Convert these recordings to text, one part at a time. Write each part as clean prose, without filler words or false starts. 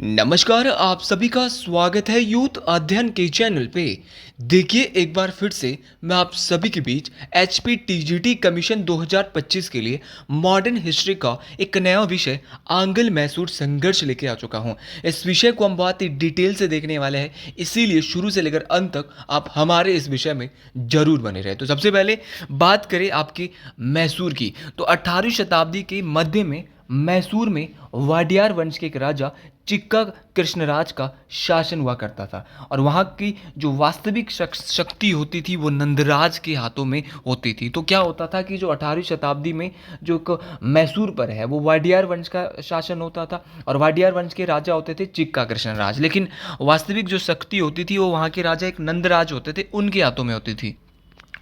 नमस्कार, आप सभी का स्वागत है यूथ अध्ययन के चैनल पे। देखिए, एक बार फिर से मैं आप सभी के बीच एचपी टीजीटी कमीशन 2025 के लिए मॉडर्न हिस्ट्री का एक नया विषय आंग्ल मैसूर संघर्ष लेके आ चुका हूं। इस विषय को हम बहुत ही डिटेल से देखने वाले हैं, इसीलिए शुरू से लेकर अंत तक आप हमारे इस विषय में जरूर बने रहे। तो सबसे पहले बात करें आपकी मैसूर की, तो 18वीं शताब्दी के मध्य में मैसूर में वाडियार वंश के एक राजा चिक्का कृष्णराज का शासन हुआ करता था और वहाँ की जो वास्तविक शक्ति होती थी वो नंदराज के हाथों में होती थी। तो क्या होता था कि जो 18वीं शताब्दी में जो एक मैसूर पर है वो वाडियार वंश का शासन होता था और वाडियार वंश के राजा होते थे चिक्का कृष्णराज, लेकिन वास्तविक जो शक्ति होती थी वो वहाँ के राजा एक नंदराज होते थे, उनके हाथों में होती थी।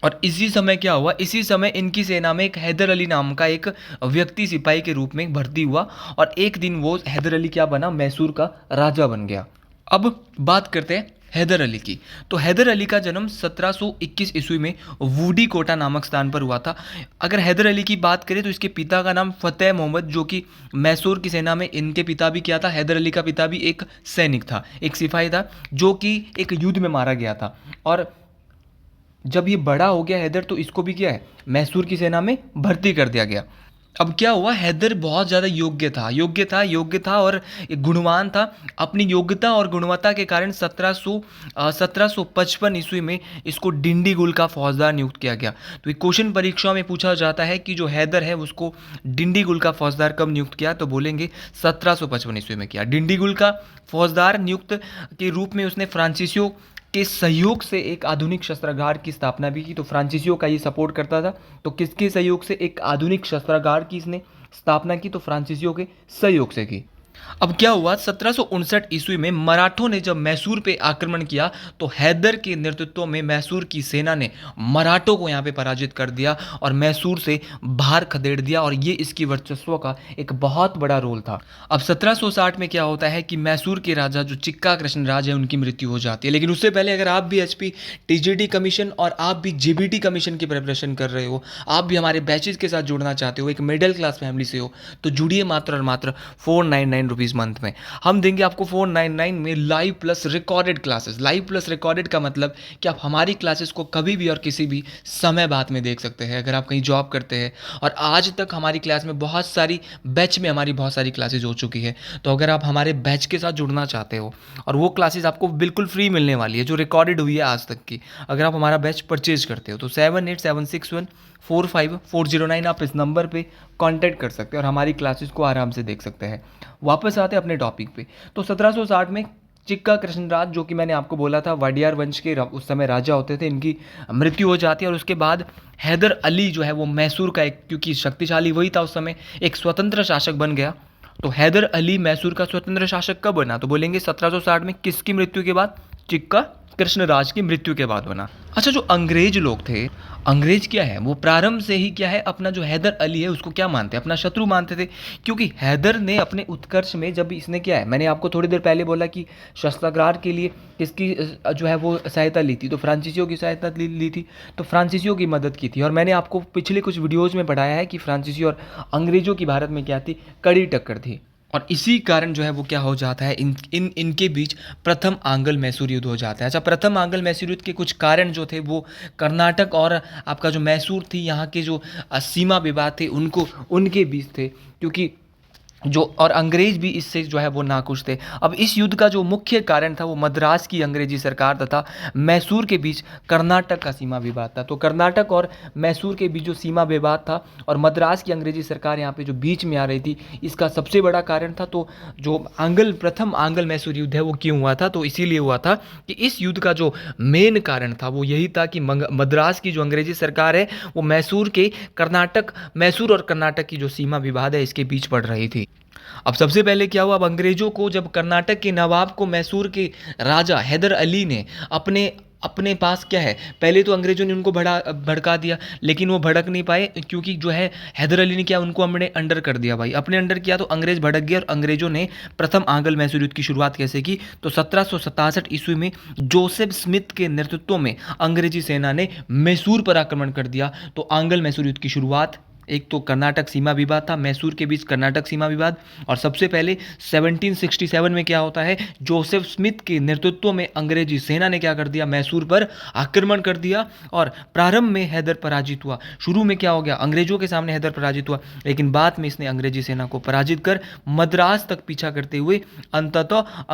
और इसी समय क्या हुआ, इसी समय इनकी सेना में एक हैदर अली नाम का एक व्यक्ति सिपाही के रूप में भर्ती हुआ और एक दिन वो हैदर अली क्या बना, मैसूर का राजा बन गया। अब बात करते हैं हैदर अली की। तो हैदर अली का जन्म 1721 ईस्वी में वूडी कोटा नामक स्थान पर हुआ था। अगर हैदर अली की बात करें तो इसके पिता का नाम फतेह मोहम्मद, जो कि मैसूर की सेना में इनके पिता भी क्या था, हैदर अली का पिता भी एक सैनिक था, एक सिपाही था जो कि एक युद्ध में मारा गया था। और जब ये बड़ा हो गया हैदर तो इसको भी क्या है, मैसूर की सेना में भर्ती कर दिया गया। अब क्या हुआ, हैदर बहुत ज़्यादा योग्य था और एक गुणवान था। अपनी योग्यता और गुणवत्ता के कारण 1755 ईस्वी में इसको डिंडीगुल का फौजदार नियुक्त किया गया। तो एक क्वेश्चन परीक्षा में पूछा जाता है कि जो हैदर है उसको डिंडीगुल का फौजदार कब नियुक्त किया, तो बोलेंगे 1755 ईस्वी में किया। डिंडीगुल का फौजदार नियुक्त के रूप में उसने फ्रांसीसियों के सहयोग से एक आधुनिक शस्त्रागार की स्थापना भी की। तो फ्रांसीसियों का ये सपोर्ट करता था, तो किसके सहयोग से एक आधुनिक शस्त्रागार की इसने स्थापना की, तो फ्रांसीसियों के सहयोग से की। अब क्या हुआ, 1759 ईस्वी में मराठों ने जब मैसूर पे आक्रमण किया तो हैदर के नेतृत्व में मैसूर की सेना ने मराठों को यहाँ पे पराजित कर दिया और मैसूर से बाहर खदेड़ दिया, और ये इसकी वर्चस्व का एक बहुत बड़ा रोल था। अब 1760 में क्या होता है कि मैसूर के राजा जो चिक्का कृष्णराज है उनकी मृत्यु हो जाती है। लेकिन उससे पहले अगर आप भी एचपी टीजीटी कमीशन और आप भी जीबीटी कमीशन की प्रिपरेशन कर रहे हो, आप भी हमारे बैचेज के साथ जुड़ना चाहते हो, एक मिडिल क्लास फैमिली से हो, तो जुड़िए मात्र और मात्र 499 रुपीज़ मंथ में। हम देंगे आपको 499 में live plus recorded classes. Live plus recorded का मतलब कि आप हमारी क्लासेस को कभी भी और किसी भी समय बाद में देख सकते हैं। अगर आप कहीं जॉब करते हैं, और आज तक हमारी क्लास में बहुत सारी बैच में हमारी बहुत सारी क्लासेस हो चुकी है, तो अगर आप हमारे बैच के साथ जुड़ना चाहते हो और वो क्लासेस आपको बिल्कुल फ्री मिलने वाली है जो रिकॉर्डेड हुई है आज तक की, अगर आप हमारा बैच परचेज करते हो तो 7876145409 आप इस नंबर पे कांटेक्ट कर सकते हैं और हमारी क्लासेस को आराम से देख सकते हैं। वापस आते हैं अपने टॉपिक पे। तो 1760 में चिक्का कृष्णराज, जो कि मैंने आपको बोला था वाडियार वंश के उस समय राजा होते थे, इनकी मृत्यु हो जाती है और उसके बाद हैदर अली जो है वो मैसूर का एक, क्योंकि शक्तिशाली वही था उस समय, एक स्वतंत्र शासक बन गया। तो हैदर अली मैसूर का स्वतंत्र शासक कब बना, तो बोलेंगे 1760 में। किसकी मृत्यु के बाद, चिक्का कृष्णराज की मृत्यु के बाद बना। अच्छा, जो अंग्रेज लोग थे, अंग्रेज क्या है, वो प्रारंभ से ही क्या है, अपना जो हैदर अली है उसको क्या मानते हैं, अपना शत्रु मानते थे। क्योंकि हैदर ने अपने उत्कर्ष में जब इसने क्या है, मैंने आपको थोड़ी देर पहले बोला कि शस्त्रागार के लिए किसकी जो है वो सहायता ली थी, तो फ्रांसीसियों की सहायता ली थी, तो फ्रांसीसियों की मदद की थी। और मैंने आपको पिछले कुछ वीडियोज़ में पढ़ाया है कि फ्रांसीसी और अंग्रेजों की भारत में क्या थी, कड़ी टक्कर थी। और इसी कारण जो है वो क्या हो जाता है, इनके बीच प्रथम आंग्ल मैसूर युद्ध हो जाता है। अच्छा, प्रथम आंग्ल मैसूर युद्ध के कुछ कारण जो थे वो कर्नाटक और आपका जो मैसूर थी, यहाँ के जो सीमा विवाद थे उनके बीच थे, क्योंकि जो और अंग्रेज भी इससे जो है वो नाखुश थे। अब इस युद्ध का जो मुख्य कारण था वो मद्रास की अंग्रेजी सरकार तथा मैसूर के बीच कर्नाटक का सीमा विवाद था। तो कर्नाटक और मैसूर के बीच जो सीमा विवाद था और मद्रास की अंग्रेजी सरकार यहाँ पे जो बीच में आ रही थी, इसका सबसे बड़ा कारण था। तो जो प्रथम आंग्ल मैसूर युद्ध है वो क्यों हुआ था, तो इसीलिए हुआ था कि इस युद्ध का जो मेन कारण था वो यही था कि मद्रास की जो अंग्रेजी सरकार है वो मैसूर और कर्नाटक की जो सीमा विवाद है इसके बीच पड़ रही थी। अब सबसे पहले क्या हुआ, अब अंग्रेजों को, जब कर्नाटक के नवाब को मैसूर के राजा हैदर अली ने अपने पास क्या है, पहले तो अंग्रेजों ने उनको भड़का दिया, लेकिन वो भड़क नहीं पाए, क्योंकि जो है हैदर अली ने क्या, उनको अपने अंडर कर दिया भाई, अपने अंडर किया, तो अंग्रेज भड़क गए और अंग्रेजों ने प्रथम आंग्ल मैसूर युद्ध की शुरुआत कैसे की, तो 1767 ईस्वी में जोसेफ स्मिथ के नेतृत्व में अंग्रेजी सेना ने मैसूर पर आक्रमण कर दिया। तो आंग्ल मैसूर युद्ध की शुरुआत एक तो कर्नाटक सीमा विवाद था, मैसूर के बीच कर्नाटक सीमा विवाद। और सबसे पहले 1767 में क्या होता है, जोसेफ स्मिथ के नेतृत्व में अंग्रेजी सेना ने क्या कर दिया, मैसूर पर आक्रमण कर दिया और प्रारंभ में हैदर पराजित हुआ। शुरू में क्या हो गया, अंग्रेजों के सामने हैदर पराजित हुआ, लेकिन बाद में इसने अंग्रेजी सेना को पराजित कर मद्रास तक पीछा करते हुए अंततः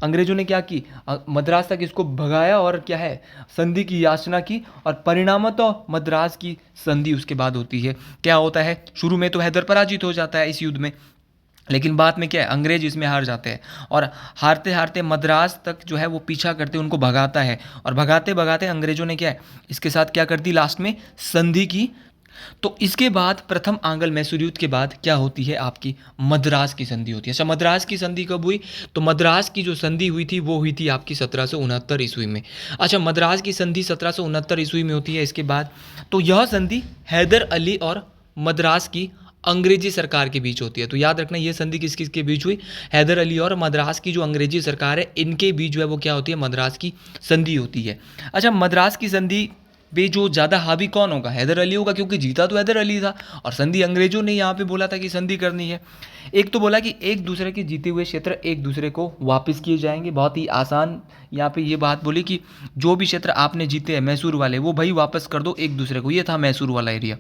अंग्रेजों ने क्या की, मद्रास तक इसको भगाया और क्या है, संधि की याचना की। और परिणामतः मद्रास की संधि उसके बाद होती है। क्या होता है, शुरू में तो हैदर पराजित हो जाता है इस युद्ध में, लेकिन बाद में क्या है, अंग्रेज इसमें हार जाते हैं और हारते हारते मद्रास तक जो है वो पीछा करते उनको भगाता है। और भगाते भगाते अंग्रेजों ने क्या है, इसके साथ क्या कर दी, लास्ट में संधि की। तो इसके बाद प्रथम आंग्ल मैसूर युद्ध के बाद क्या होती है, आपकी मद्रास की संधि होती है। अच्छा, मद्रास की संधि कब हुई, तो मद्रास की जो संधि हुई थी वो हुई थी आपकी 1769 ईस्वी में। अच्छा, मद्रास की संधि 1769 ईस्वी में होती है। इसके बाद तो यह संधि हैदर अली और मद्रास की अंग्रेजी सरकार के बीच होती है। तो याद रखना, ये संधि किस किस के बीच हुई, हैदर अली और मद्रास की जो अंग्रेजी सरकार है इनके बीच जो है वो क्या होती है, मद्रास की संधि होती है। अच्छा, मद्रास की संधि पे जो ज़्यादा हावी कौन होगा, हैदर अली होगा, क्योंकि जीता तो हैदर अली था। और संधि अंग्रेजों ने यहाँ पे बोला था कि संधि करनी है। एक तो बोला कि एक दूसरे के जीते हुए क्षेत्र एक दूसरे को वापस किए जाएंगे, बहुत ही आसान यहाँ पे ये बात बोली कि जो भी क्षेत्र आपने जीते हैं मैसूर वाले, वो भाई वापस कर दो एक दूसरे को। ये था मैसूर वाला एरिया।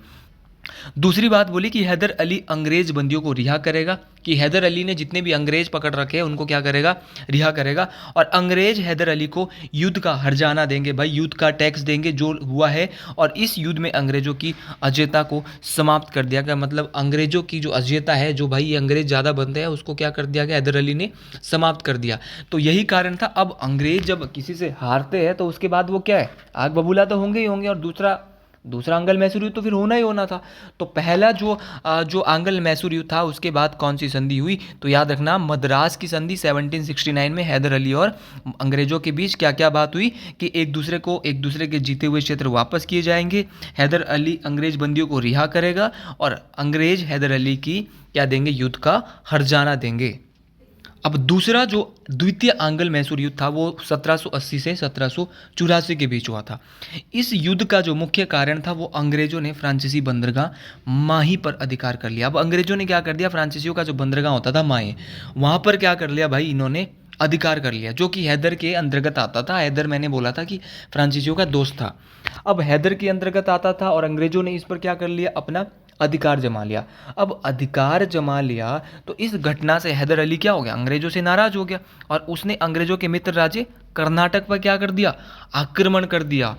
दूसरी बात बोली कि हैदर अली अंग्रेज बंदियों को रिहा करेगा, कि हैदर अली ने जितने भी अंग्रेज पकड़ रखे हैं उनको क्या करेगा, रिहा करेगा। और अंग्रेज हैदर अली को युद्ध का हर्जाना देंगे, भाई युद्ध का टैक्स देंगे जो हुआ है। और इस युद्ध में अंग्रेजों की अजेयता को समाप्त कर दिया गया, मतलब अंग्रेजों की जो अजेयता है, जो भाई ये अंग्रेज ज़्यादा बनते हैं, उसको क्या कर दिया गया, हैदर अली ने समाप्त कर दिया। तो यही कारण था, अब अंग्रेज जब किसी से हारते हैं तो उसके बाद वो क्या है, आग बबूला तो होंगे ही होंगे। और दूसरा आंग्ल मैसूर युद्ध तो फिर होना ही होना था। तो पहला जो आंग्ल मैसूर युद्ध था उसके बाद कौन सी संधि हुई, तो याद रखना मद्रास की संधि 1769 में हैदर अली और अंग्रेजों के बीच क्या क्या बात हुई कि एक दूसरे के जीते हुए क्षेत्र वापस किए जाएंगे, हैदर अली अंग्रेज बंदियों को रिहा करेगा और अंग्रेज हैदर अली की क्या देंगे, युद्ध का हर्जाना देंगे। अब दूसरा जो द्वितीय आंग्ल मैसूर युद्ध था वो 1780 से 1784 के बीच हुआ था। इस युद्ध का जो मुख्य कारण था वो अंग्रेजों ने फ्रांसीसी बंदरगाह माही पर अधिकार कर लिया। अब अंग्रेजों ने क्या कर दिया, फ्रांसीसियों का जो बंदरगाह होता था माही, वहाँ पर क्या कर लिया भाई, इन्होंने अधिकार कर लिया, जो कि हैदर के अंतर्गत आता था। हैदर मैंने बोला था कि फ्रांसीसियों का दोस्त था। अब हैदर के अंतर्गत आता था और अंग्रेजों ने इस पर क्या कर लिया, अपना अधिकार जमा लिया। अब अधिकार जमा लिया तो इस घटना से हैदर अली क्या हो गया, अंग्रेजों से नाराज हो गया और उसने अंग्रेजों के मित्र राज्य कर्नाटक पर क्या कर दिया, आक्रमण कर दिया।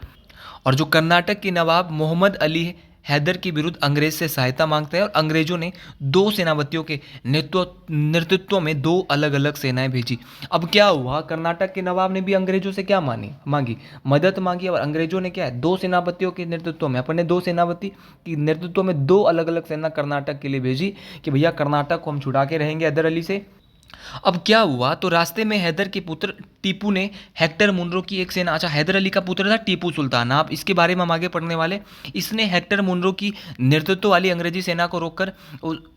और जो कर्नाटक के नवाब मोहम्मद अली हैदर के विरुद्ध अंग्रेज से सहायता मांगता है और अंग्रेजों ने दो सेनापतियों के नेतृत्व में दो अलग अलग सेनाएं भेजी। अब क्या हुआ, कर्नाटक के नवाब ने भी अंग्रेजों से क्या मांगी, मदद मांगी। और अंग्रेजों ने क्या है, दो सेनापतियों के नेतृत्व में, अपने दो सेनापति के नेतृत्व में दो अलग अलग सेना कर्नाटक के लिए भेजी कि भैया कर्नाटक को हम छुड़ा के रहेंगे हैदर अली से। अब क्या हुआ, तो रास्ते में हैदर के पुत्र टीपू ने हेक्टर मुनरो की एक सेना, अच्छा हैदर अली का पुत्र था टीपू सुल्तान, आप इसके बारे में हम आगे पढ़ने वाले, इसने हेक्टर मुनरो की नेतृत्व वाली अंग्रेजी सेना को रोककर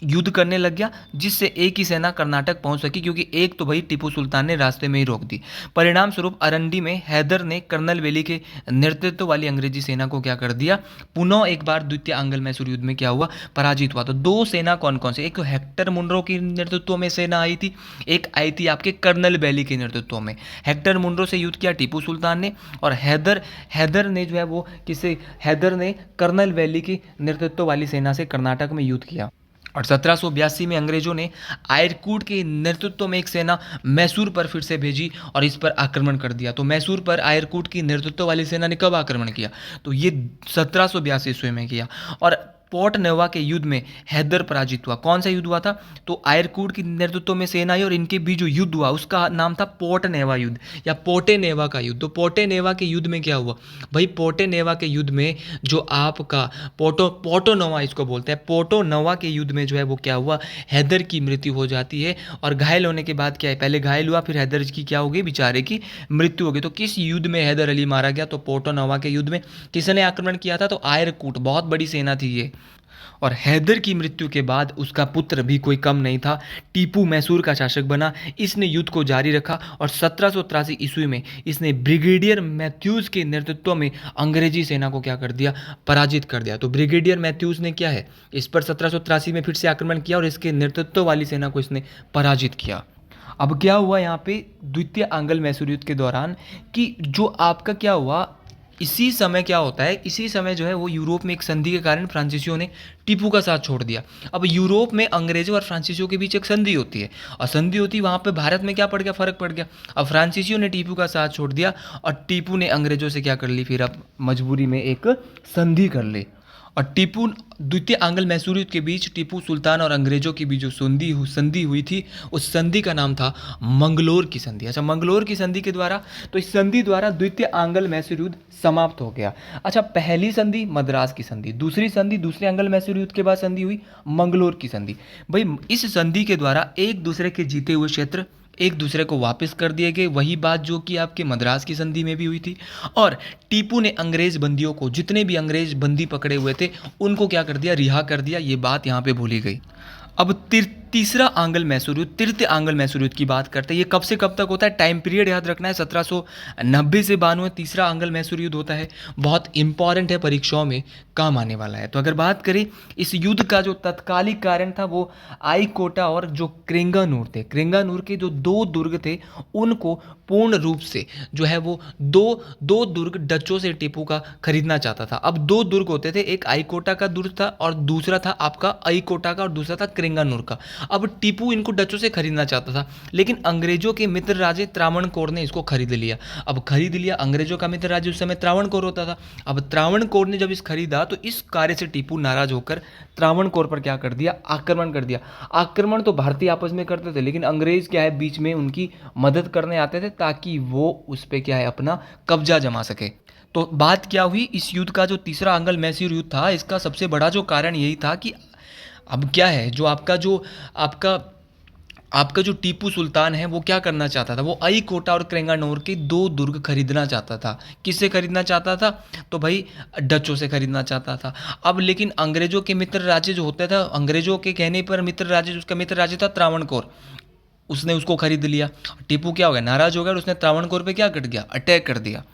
युद्ध करने लग गया, जिससे एक ही सेना कर्नाटक पहुंच सकी, क्योंकि एक तो भाई टीपू सुल्तान ने रास्ते में ही रोक दी। परिणाम स्वरूप अरंडी में हैदर ने कर्नल वेली के नेतृत्व वाली अंग्रेजी सेना को क्या कर दिया, पुनः एक बार द्वितीय आंग्ल मैसूर युद्ध में क्या हुआ, पराजित हुआ। तो दो सेना कौन कौन से, एक तो हेक्टर मुनरो की नेतृत्व में सेना आई थी, एक आई थी आपके कर्नल वैली के नेतृत्व में। हेक्टर मुनरो से युद्ध किया टीपू सुल्तान ने और हैदर ने जो है वो हैदर ने कर्नल वैली की नेतृत्व वाली सेना से कर्नाटक में युद्ध किया। और 1782 में अंग्रेजों ने आयरकूट के नेतृत्व में एक सेना मैसूर पर फिर से भेजी और इस पर आक्रमण कर दिया। तो मैसूर पर आयरकूट की नेतृत्व वाली सेना ने कब आक्रमण किया, तो ये 1782 ईस्वी में किया। और पोर्ट नेवा के युद्ध में हैदर पराजित हुआ। कौन सा युद्ध हुआ था, तो आयरकूट की नेतृत्व में सेना आई और इनके बीच जो युद्ध हुआ उसका नाम था पोर्ट नेवा युद्ध या पोर्टे नेवा का युद्ध। तो पोर्टे नेवा के युद्ध में क्या हुआ भाई, पोर्टे नेवा के युद्ध में जो आपका पोर्टो नोवा इसको बोलते हैं, पोर्टो नोवा के युद्ध में जो है वो क्या हुआ, हैदर की मृत्यु हो जाती है। और घायल होने के बाद क्या है, पहले घायल हुआ फिर हैदर की क्या होगी, बेचारे की मृत्यु होगी। तो किस युद्ध में हैदर अली मारा गया, तो पोर्टो नोवा के युद्ध में। किसने आक्रमण किया था, तो आयरकूट, बहुत बड़ी सेना थी ये। और हैदर की मृत्यु के बाद उसका पुत्र भी कोई कम नहीं था, टीपू मैसूर का शासक बना। इसने युद्ध को जारी रखा और 1783 ईस्वी में इसने ब्रिगेडियर मैथ्यूज़ के नेतृत्व में अंग्रेजी सेना को क्या कर दिया, पराजित कर दिया। तो ब्रिगेडियर मैथ्यूज़ ने क्या है, इस पर 1783 में फिर से आक्रमण किया और इसके नेतृत्व वाली सेना को इसने पराजित किया। अब क्या हुआ यहाँ पे द्वितीय आंग्ल मैसूर युद्ध के दौरान कि जो आपका क्या हुआ, इसी समय क्या होता है, इसी समय जो है वो यूरोप में एक संधि के कारण फ्रांसीसियों ने टीपू का साथ छोड़ दिया। अब यूरोप में अंग्रेजों और फ्रांसीसियों के बीच एक संधि होती है और संधि होती है वहाँ पे भारत में क्या पड़ गया, फ़र्क पड़ गया। अब फ्रांसीसियों ने टीपू का साथ छोड़ दिया और टीपू ने अंग्रेजों से क्या कर ली, फिर अब मजबूरी में एक संधि कर ली। और टीपू द्वितीय आंग्ल मैसूर युद्ध के बीच टीपू सुल्तान और अंग्रेजों की बीच जो संधि हुई थी, उस संधि का नाम था मंगलोर की संधि। अच्छा, मंगलोर की संधि के द्वारा, तो इस संधि द्वारा द्वितीय आंग्ल मैसूर युद्ध समाप्त हो गया। अच्छा, पहली संधि मद्रास की संधि, दूसरी संधि दूसरे आंग्ल मैसूर युद्ध के बाद संधि हुई मंगलोर की संधि। भाई इस संधि के द्वारा एक दूसरे के जीते हुए क्षेत्र एक दूसरे को वापस कर दिए गए, वही बात जो कि आपके मद्रास की संधि में भी हुई थी। और टीपू ने अंग्रेज बंदियों को, जितने भी अंग्रेज बंदी पकड़े हुए थे उनको क्या कर दिया, रिहा कर दिया। ये बात यहाँ पे भूली गई। अब तीसरा आंग्ल मैसूर युद्ध, तृतीय आंग्ल मैसूर युद्ध की बात करते हैं। ये कब से कब तक होता है, टाइम पीरियड याद रखना है, 1790 से 92 तीसरा आंग्ल मैसूर युद्ध होता है। बहुत इंपॉर्टेंट है, परीक्षाओं में काम आने वाला है। तो अगर बात करें इस युद्ध का जो तत्कालिक कारण था वो आईकोटा और जो क्रेंगानूर थे, क्रेंगानूर के जो दो दुर्ग थे उनको पूर्ण रूप से जो है वो दो दुर्ग डचों से टीपू का खरीदना चाहता था। अब दो दुर्ग होते थे, एक आईकोटा का दुर्ग था और दूसरा था आपका आईकोटा का और दूसरा था क्रेंगानूर का। अब टीपू इनको डचों से खरीदना चाहता था, लेकिन अंग्रेजों के मित्र राज्य त्रावणकोर ने इसको खरीद लिया। अब खरीद लिया, अंग्रेजों का मित्र राज्य उस समय त्रावणकोर होता था। अब त्रावणकोर ने जब इस खरीदा तो इस कार्य से टीपू नाराज होकर त्रावणकोर पर क्या कर दिया, आक्रमण कर दिया। आक्रमण तो भारतीय आपस में करते थे, लेकिन अंग्रेज क्या है बीच में उनकी मदद करने आते थे ताकि वो उस पर क्या है अपना कब्जा जमा सके। तो बात क्या हुई, इस युद्ध का जो तीसरा आंग्ल मैसूर युद्ध था, इसका सबसे बड़ा जो कारण यही था कि अब क्या है, जो आपका जो टीपू सुल्तान है वो क्या करना चाहता था, वो आईकोटा और क्रेंगानूर के दो दुर्ग खरीदना चाहता था। किससे खरीदना चाहता था, तो भाई डचों से खरीदना चाहता था। अब लेकिन अंग्रेजों के मित्र राज्य जो होता था, अंग्रेजों के कहने पर मित्र राज्य, उसका मित्र राज्य था त्रावणकोर, उसने उसको खरीद लिया। टीपू क्या हो गया, नाराज हो गया और उसने त्रावणकोर पे क्या कर दिया, अटैक कर दिया।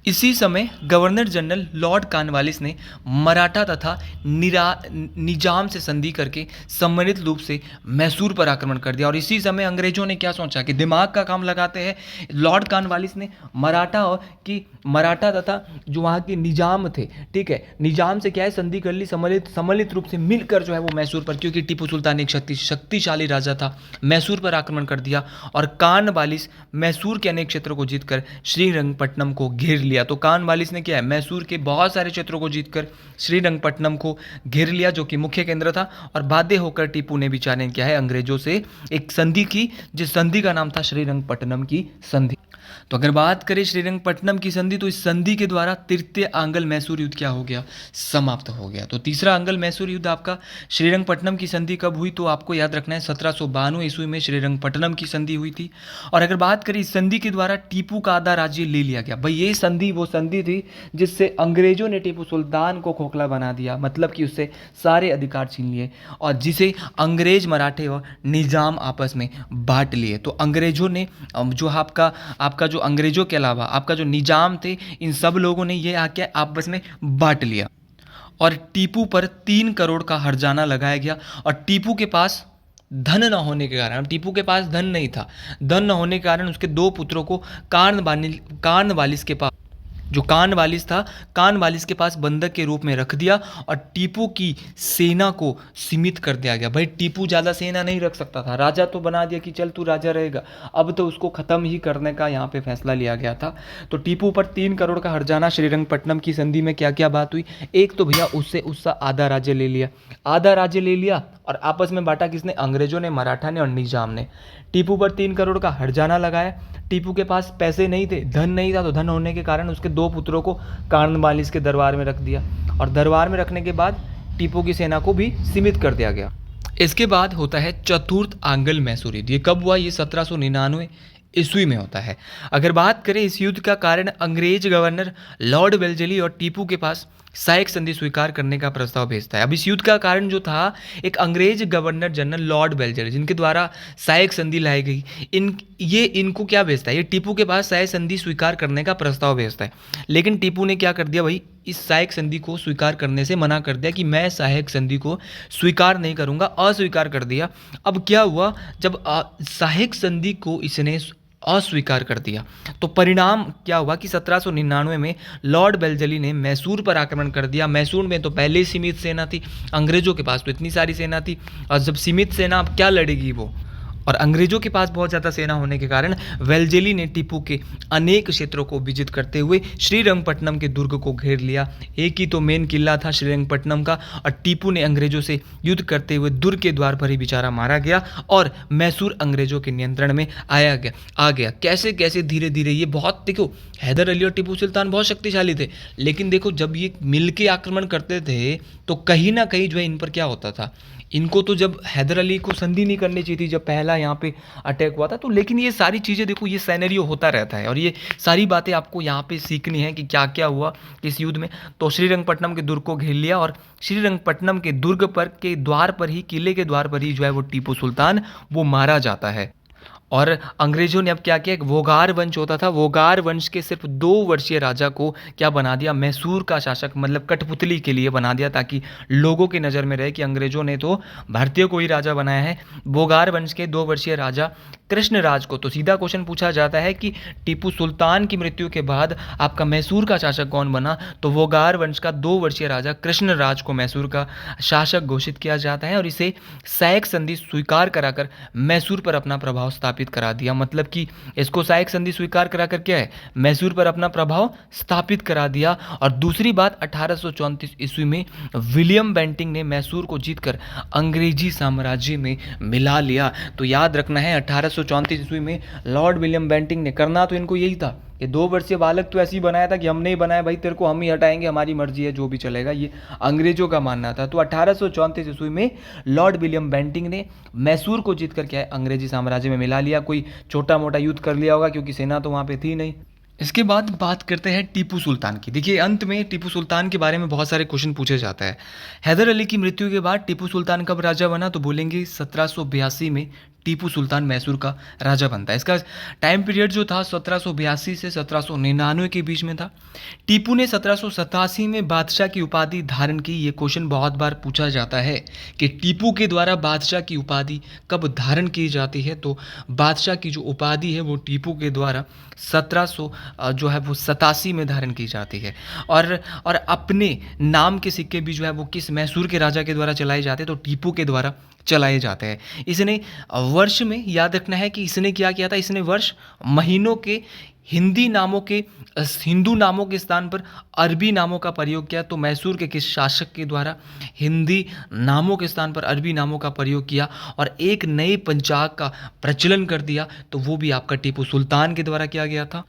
इसी समय गवर्नर जनरल लॉर्ड कॉर्नवालिस ने मराठा तथा निजाम से संधि करके सम्मिलित रूप से मैसूर पर आक्रमण कर दिया। और इसी समय अंग्रेजों ने क्या सोचा कि दिमाग का काम लगाते हैं, लॉर्ड कॉर्नवालिस ने मराठा तथा जो वहाँ के निजाम थे, ठीक है, निजाम से क्या है संधि कर ली, सम्मिलित रूप से मिलकर जो है वो मैसूर पर, क्योंकि टीपू सुल्तान एक शक्तिशाली राजा था, मैसूर पर आक्रमण कर दिया। और कॉर्नवालिस मैसूर के अनेक क्षेत्रों को जीतकर श्रीरंगपट्टनम को घेर लिया। तो कॉर्नवालिस ने क्या है, मैसूर के बहुत सारे क्षेत्रों को जीतकर श्रीरंगपट्टनम को घेर लिया, जो कि मुख्य केंद्र था। और बाध्य होकर टीपू ने बेचारे क्या है अंग्रेजों से एक संधि की, जिस संधि का नाम था श्रीरंगपट्टनम की संधि। तो अगर बात करें श्रीरंगपट्टनम की संधि, तो इस संधि के द्वारा तृतीय आंग्ल मैसूर युद्ध क्या हो गया, समाप्त हो गया। तो तीसरा आंग्ल मैसूर युद्ध आपका श्रीरंगपट्टनम की संधि कब हुई, तो आपको याद रखना है 1792 ईस्वी में श्रीरंगपट्टनम की संधि हुई थी। और अगर बात करें इस संधि के द्वारा टीपू का आधा राज्य ले लिया गया। भाई ये संधि वो संधि थी जिससे अंग्रेजों ने टीपू सुल्तान को खोखला बना दिया, मतलब कि उससे सारे अधिकार छीन लिए और जिसे अंग्रेज, मराठे और निजाम आपस में बांट लिए। तो अंग्रेजों ने जो आपका जो अंग्रेजों के अलावा आपका जो निजाम थे, इन सब लोगों ने ये आके आपस में बांट लिया और टीपू पर 3 करोड़ का हर्जाना लगाया गया। और टीपू के पास धन न होने के कारण, टीपू के पास धन नहीं था, धन न होने के कारण उसके 2 पुत्रों को कॉर्नवालिस के पास, जो कॉर्नवालिस था, कॉर्नवालिस के पास बंधक के रूप में रख दिया और टीपू की सेना को सीमित कर दिया गया। भाई टीपू ज़्यादा सेना नहीं रख सकता था, राजा तो बना दिया कि चल तू राजा रहेगा, अब तो उसको ख़त्म ही करने का यहाँ पे फैसला लिया गया था। तो टीपू पर 3 करोड़ का हर्जाना। श्रीरंगपट्टनम की संधि में क्या क्या बात हुई, एक तो भैया उसका आधा राज्य ले लिया और आपस में बांटा किसने, अंग्रेजों ने, मराठा ने और निजाम ने। टीपू पर 3 करोड़ का हर्जाना लगाया। टीपू के पास पैसे नहीं थे, धन नहीं था, तो धन होने के कारण उसके 2 पुत्रों को कॉर्नवालिस के दरबार में रख दिया और दरबार में रखने के बाद टीपू की सेना को भी सीमित कर दिया गया। इसके बाद होता है चतुर्थ आंग्ल मैसूर युद्ध। ये कब हुआ, ये 1799 ईस्वी में होता है। अगर बात करें इस युद्ध का कारण, अंग्रेज गवर्नर लॉर्ड वेल्लेस्ली और टीपू के पास सहायक संधि स्वीकार करने का प्रस्ताव भेजता है। अब इस युद्ध का कारण जो था, एक अंग्रेज गवर्नर जनरल लॉर्ड बेल्जर, जिनके द्वारा सहायक संधि लाई गई, इनको क्या भेजता है, ये टीपू के पास सहायक संधि स्वीकार करने का प्रस्ताव भेजता है। लेकिन टीपू ने क्या कर दिया भाई, इस सहायक संधि को स्वीकार करने से मना कर दिया कि मैं सहायक संधि को स्वीकार नहीं करूंगा, अस्वीकार कर दिया। अब क्या हुआ, जब सहायक संधि को इसने अस्वीकार कर दिया तो परिणाम क्या हुआ कि 1799 में लॉर्ड बेल्जली ने मैसूर पर आक्रमण कर दिया। मैसूर में तो पहले ही सीमित सेना थी, अंग्रेजों के पास तो इतनी सारी सेना थी, और जब सीमित सेना अब क्या लड़ेगी वो, और अंग्रेजों के पास बहुत ज़्यादा सेना होने के कारण वेल्जेली ने टीपू के अनेक क्षेत्रों को विजित करते हुए श्रीरंगपट्टनम के दुर्ग को घेर लिया। एक ही तो मेन किला था श्रीरंगपट्टनम का, और टीपू ने अंग्रेजों से युद्ध करते हुए दुर्ग के द्वार पर ही बेचारा मारा गया और मैसूर अंग्रेजों के नियंत्रण में आ गया। कैसे कैसे धीरे धीरे ये बहुत, देखो हैदर अली और टीपू सुल्तान बहुत शक्तिशाली थे, लेकिन देखो जब ये मिलके आक्रमण करते थे तो कहीं ना कहीं जो है इन पर क्या होता था, इनको तो जब हैदर अली को संधि नहीं करनी चाहिए थी जब पहला यहाँ पे अटैक हुआ था, तो लेकिन ये सारी चीज़ें देखो, ये सैनरियो होता रहता है और ये सारी बातें आपको यहाँ पे सीखनी है कि क्या क्या हुआ इस युद्ध में। तो श्रीरंगपट्टनम के दुर्ग को घेर लिया और श्रीरंगपट्टनम के दुर्ग पर के द्वार पर ही, किले के द्वार पर ही जो है वो टीपू सुल्तान वो मारा जाता है। और अंग्रेजों ने अब क्या किया, एक वोगार वंश होता था, वोगार वंश के सिर्फ 2 वर्षीय राजा को क्या बना दिया, मैसूर का शासक, मतलब कठपुतली के लिए बना दिया, ताकि लोगों की नज़र में रहे कि अंग्रेजों ने तो भारतीय को ही राजा बनाया है। वोगार वंश के 2 वर्षीय राजा कृष्णराज को, तो सीधा क्वेश्चन पूछा जाता है कि टीपू सुल्तान की मृत्यु के बाद आपका मैसूर का शासक कौन बना, तो वोगार वंश का 2 वर्षीय राजा कृष्णराज को मैसूर का शासक घोषित किया जाता है और इसे सहायक संधि स्वीकार कराकर मैसूर पर अपना प्रभाव स्थापित करा दिया। मतलब कि इसको सहायक संधि स्वीकार कराकर क्या है, मैसूर पर अपना प्रभाव स्थापित करा दिया। और दूसरी बात, 1834 ईस्वी में विलियम बेंटिंग ने मैसूर को जीतकर अंग्रेजी साम्राज्य में मिला लिया। तो याद रखना है, 1834 ईस्वी में लॉर्ड विलियम बेंटिंग ने, करना तो इनको यही था कि 2 वर्षीय बालक तो ऐसे ही बनाया था कि हम नहीं बनाया भाई, तेरे को हम ही हटाएंगे, हमारी मर्जी है जो भी चलेगा, ये अंग्रेजों का मानना था। तो 1834 ईस्वी में लॉर्ड विलियम बेंटिंग ने मैसूर को जीत कर क्या है, अंग्रेजी साम्राज्य में मिला लिया। कोई छोटा मोटा युद्ध कर लिया होगा क्योंकि सेना तो वहाँ पे थी नहीं। इसके बाद बात करते हैं टीपू सुल्तान की। देखिए अंत में टीपू सुल्तान के बारे में बहुत सारे क्वेश्चन पूछे जाता है। हैदर अली की मृत्यु के बाद टीपू सुल्तान कब राजा बना, तो बोलेंगे 1782 में टीपू सुल्तान मैसूर का राजा बनता है। इसका टाइम पीरियड जो था 1782 से 1799 के बीच में था। टीपू ने 1787 में बादशाह की उपाधि धारण की। ये क्वेश्चन बहुत बार पूछा जाता है कि टीपू के द्वारा बादशाह की उपाधि कब धारण की जाती है, तो बादशाह की जो उपाधि है वो टीपू के द्वारा 1700 जो है वो 87 में धारण की जाती है। और अपने नाम के सिक्के भी जो है वो किस मैसूर के राजा के द्वारा चलाए जाते हैं, तो टीपू के द्वारा चलाए जाते हैं। इसने वर्ष में याद रखना है कि इसने क्या किया था, इसने वर्ष महीनों के हिंदू नामों के स्थान पर अरबी नामों का प्रयोग किया। तो मैसूर के किस शासक के द्वारा हिंदी नामों के स्थान पर अरबी नामों का प्रयोग किया और एक नए पंचांग का प्रचलन कर दिया, तो वो भी आपका टीपू सुल्तान के द्वारा किया गया था।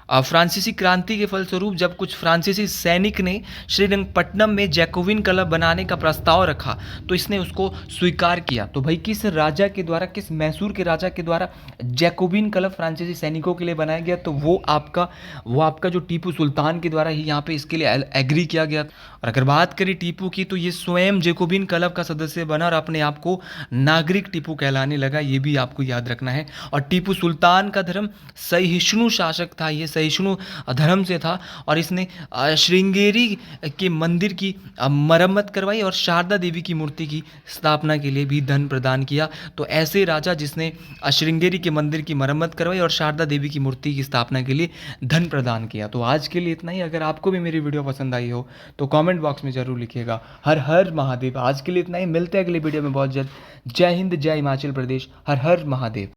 फ्रांसीसी क्रांति के फलस्वरूप जब कुछ फ्रांसीसी सैनिक ने श्रीरंगपट्टनम में जैकोबिन क्लब बनाने का प्रस्ताव रखा, तो इसने उसको स्वीकार किया। तो भाई किस राजा के द्वारा, किस मैसूर के राजा के द्वारा जैकोबिन क्लब फ्रांसीसी सैनिकों के लिए बनाया गया, तो वो आपका जो टीपू सुल्तान के द्वारा ही यहाँ पे इसके लिए एग्री किया गया। और अगर बात करें टीपू की, तो ये स्वयं जैकोबिन क्लब का सदस्य बना और अपने आप को नागरिक टीपू कहलाने लगा। ये भी आपको याद रखना है। और टीपू सुल्तान का धर्म सहिष्णु शासक था, ये सहिष्णु धर्म से था और इसने श्रृंगेरी के मंदिर की मरम्मत करवाई और शारदा देवी की मूर्ति की स्थापना के लिए भी धन प्रदान किया। तो ऐसे राजा जिसने श्रृंगेरी के मंदिर की मरम्मत करवाई और शारदा देवी की मूर्ति की स्थापना के लिए धन प्रदान किया। तो आज के लिए इतना ही। अगर आपको भी मेरी वीडियो पसंद आई हो तो कमेंट बॉक्स में जरूर लिखिएगा। हर हर महादेव। आज के लिए इतना ही, मिलते हैं अगले वीडियो में बहुत जल्द। जय हिंद, जय हिमाचल प्रदेश, हर हर महादेव।